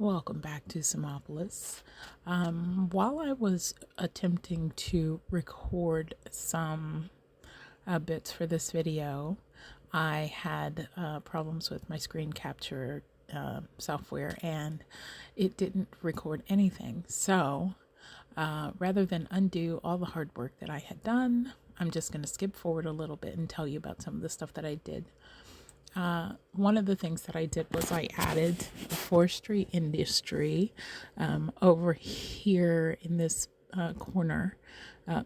Welcome back to Simopolis. While I was attempting to record some bits for this video, I had problems with my screen capture software and it didn't record anything. So rather than undo all the hard work that I had done, I'm just going to skip forward a little bit and tell you about some of the stuff that I did. One of the things that I did was I added the forestry industry over here in this corner,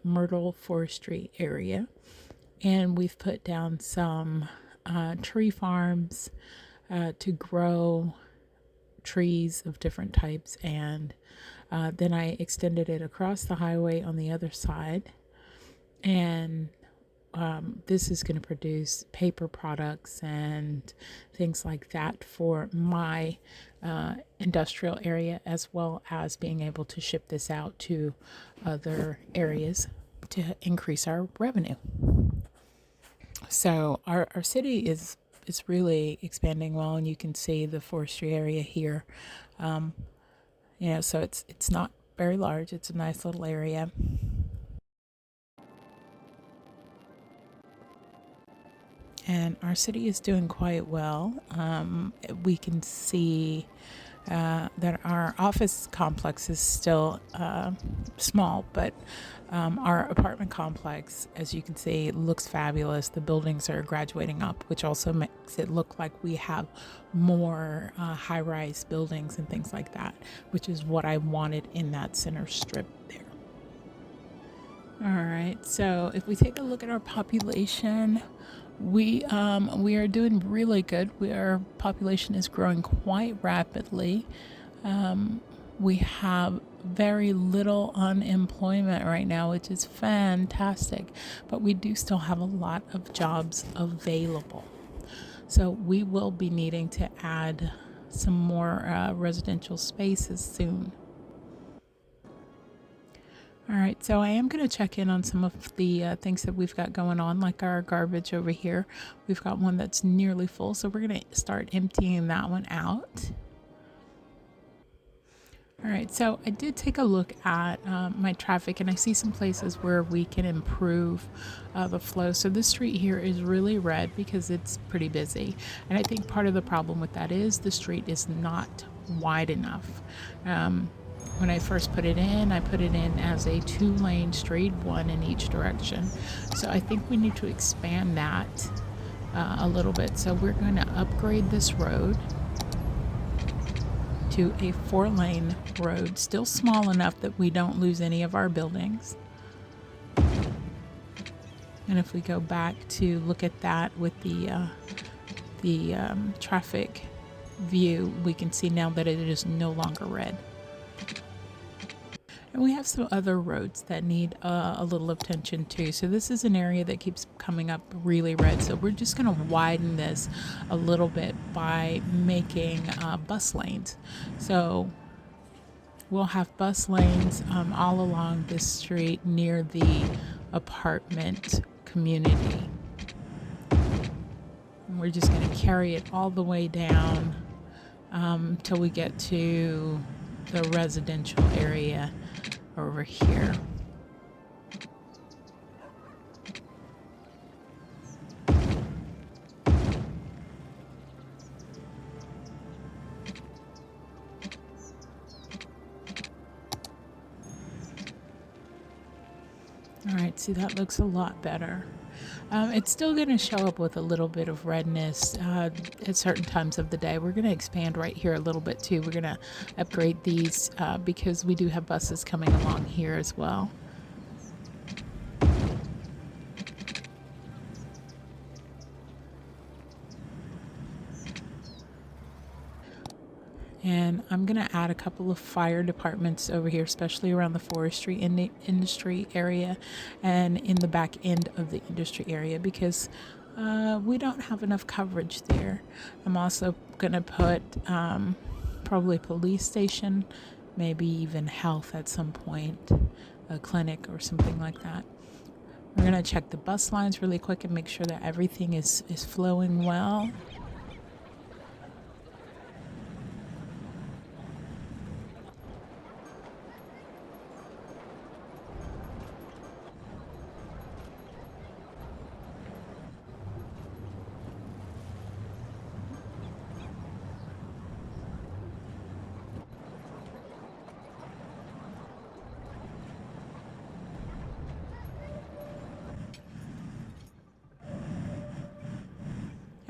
Myrtle Forestry area. And we've put down some tree farms to grow trees of different types. And then I extended it across the highway on the other side. And this is going to produce paper products and things like that for my industrial area, as well as being able to ship this out to other areas to increase our revenue. So our city is really expanding well, and you can see the forestry area here. So it's not very large. It's a nice little area. And our city is doing quite well. We can see that our office complex is still small, but our apartment complex, as you can see, looks fabulous. The buildings are graduating up, which also makes it look like we have more high-rise buildings and things like that, which is what I wanted in that center strip there. All right, so if we take a look at our population, we are doing really good. Our population is growing quite rapidly. We have very little unemployment right now, which is fantastic, but we do still have a lot of jobs available. So we will be needing to add some more residential spaces soon. All right, so I am going to check in on some of the things that we've got going on, like our garbage over here. We've got one that's nearly full, so we're going to start emptying that one out. All right, so I did take a look at my traffic, and I see some places where we can improve the flow. So this street here is really red because it's pretty busy, and I think part of the problem with that is the street is not wide enough. When I first put it in, I put it in as a 2-lane street, one in each direction. So I think we need to expand that a little bit. So we're going to upgrade this road to a 4-lane road, still small enough that we don't lose any of our buildings. And if we go back to look at that with the traffic view, we can see now that it is no longer red. And we have some other roads that need a little attention too. So this is an area that keeps coming up really red. So we're just going to widen this a little bit by making bus lanes. So we'll have bus lanes all along this street near the apartment community. And we're just going to carry it all the way down till we get to the residential area over here. All right, see, that looks a lot better. It's still going to show up with a little bit of redness at certain times of the day. We're going to expand right here a little bit too. We're going to upgrade these because we do have buses coming along here as well. And I'm going to add a couple of fire departments over here, especially around the forestry industry area and in the back end of the industry area, because we don't have enough coverage there. I'm also going to put probably a police station, maybe even health at some point, a clinic or something like that. We're going to check the bus lines really quick and make sure that everything is flowing well.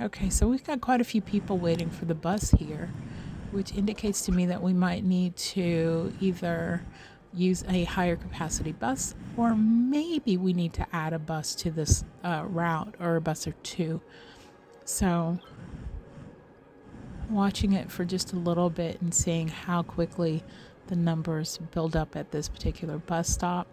Okay, so we've got quite a few people waiting for the bus here, which indicates to me that we might need to either use a higher capacity bus, or maybe we need to add a bus to this route, or a bus or two. So watching it for just a little bit and seeing how quickly the numbers build up at this particular bus stop.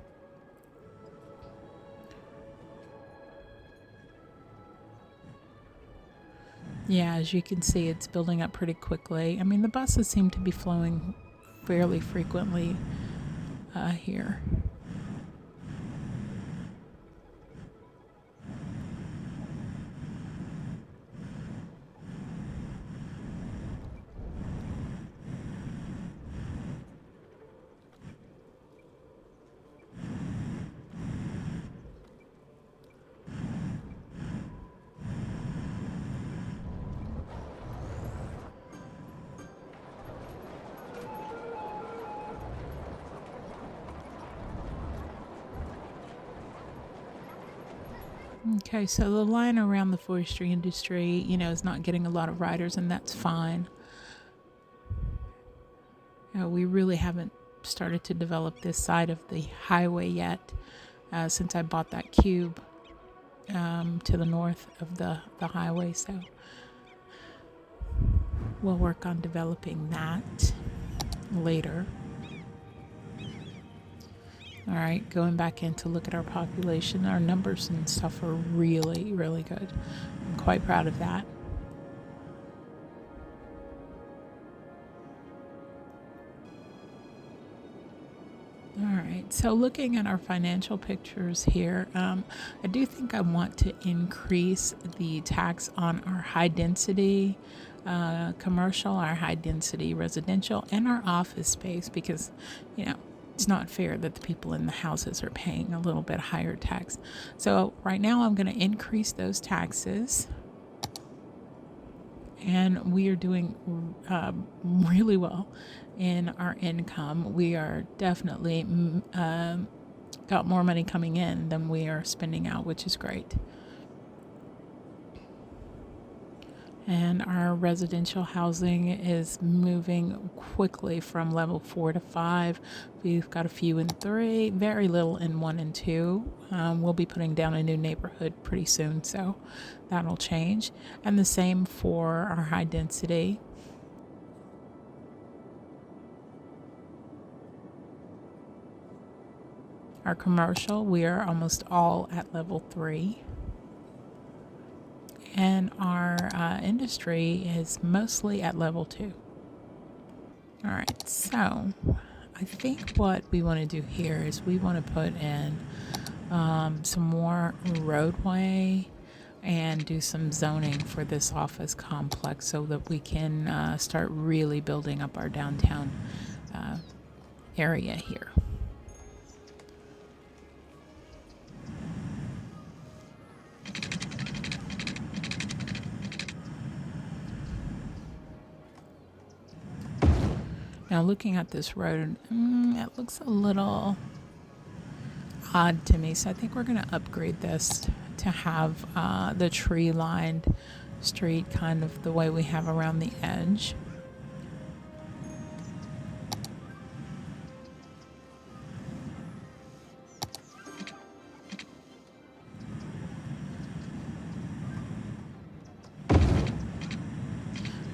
Yeah, as you can see, it's building up pretty quickly. I mean, the buses seem to be flowing fairly frequently here. Okay, so the line around the forestry industry, is not getting a lot of riders, and that's fine. We really haven't started to develop this side of the highway yet, since I bought that cube to the north of the highway, so we'll work on developing that later. All right, going back in to look at our population. Our numbers and stuff are really, really good. I'm quite proud of that. All right, so looking at our financial pictures here, I do think I want to increase the tax on our high density commercial, our high density residential, and our office space, because, it's not fair that the people in the houses are paying a little bit higher tax. So right now I'm going to increase those taxes. And we are doing really well in our income. We are definitely got more money coming in than we are spending out, which is great. And our residential housing is moving quickly from level 4 to 5. We've got a few in 3, very little in 1 and 2. We'll be putting down a new neighborhood pretty soon, so that'll change. And the same for our high density. Our commercial, we are almost all at level 3. And our industry is mostly at level 2. All right, so I think what we want to do here is we want to put in some more roadway and do some zoning for this office complex so that we can start really building up our downtown area here. Now looking at this road, it looks a little odd to me, so I think we're going to upgrade this to have the tree-lined street kind of the way we have around the edge.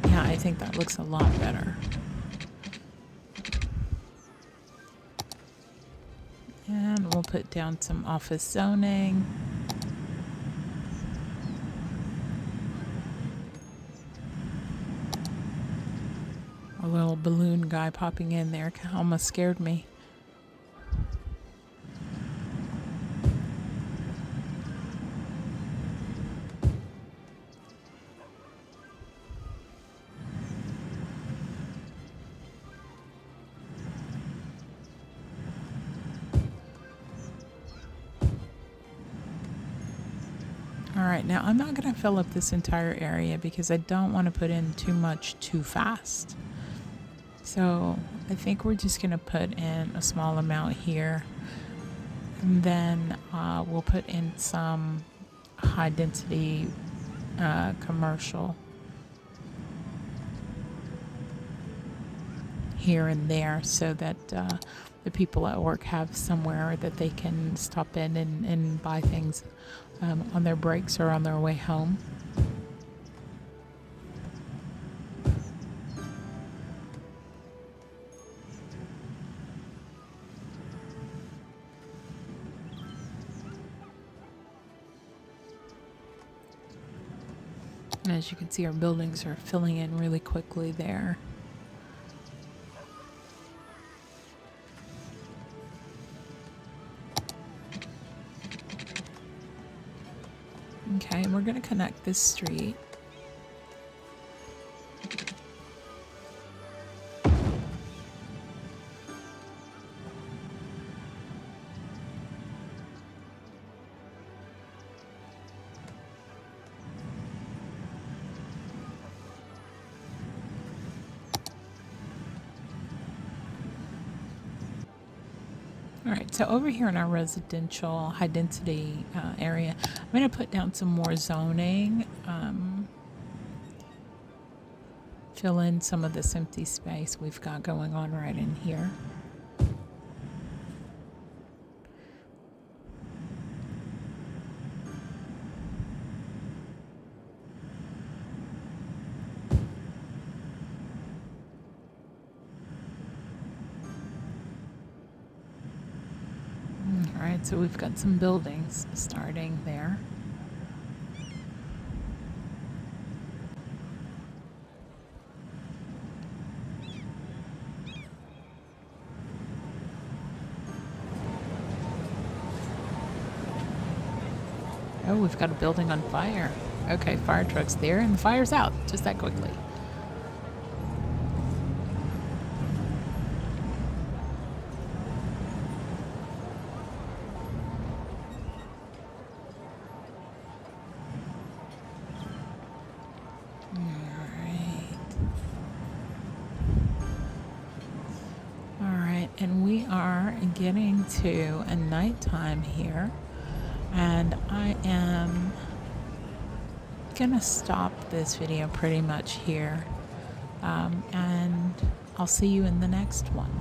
Yeah, I think that looks a lot better. And we'll put down some office zoning. A little balloon guy popping in there almost scared me. Alright, now I'm not going to fill up this entire area because I don't want to put in too much too fast. So I think we're just going to put in a small amount here. And then we'll put in some high density commercial here and there, so that the people at work have somewhere that they can stop in and buy things on their breaks or on their way home. And as you can see, our buildings are filling in really quickly there. Okay, and we're going to connect this street. Alright, so over here in our residential high density area, I'm going to put down some more zoning, fill in some of this empty space we've got going on right in here. Alright, so we've got some buildings starting there. Oh, we've got a building on fire. Okay, fire truck's there and the fire's out just that quickly. And we are getting to a nighttime here, and I am gonna stop this video pretty much here, and I'll see you in the next one.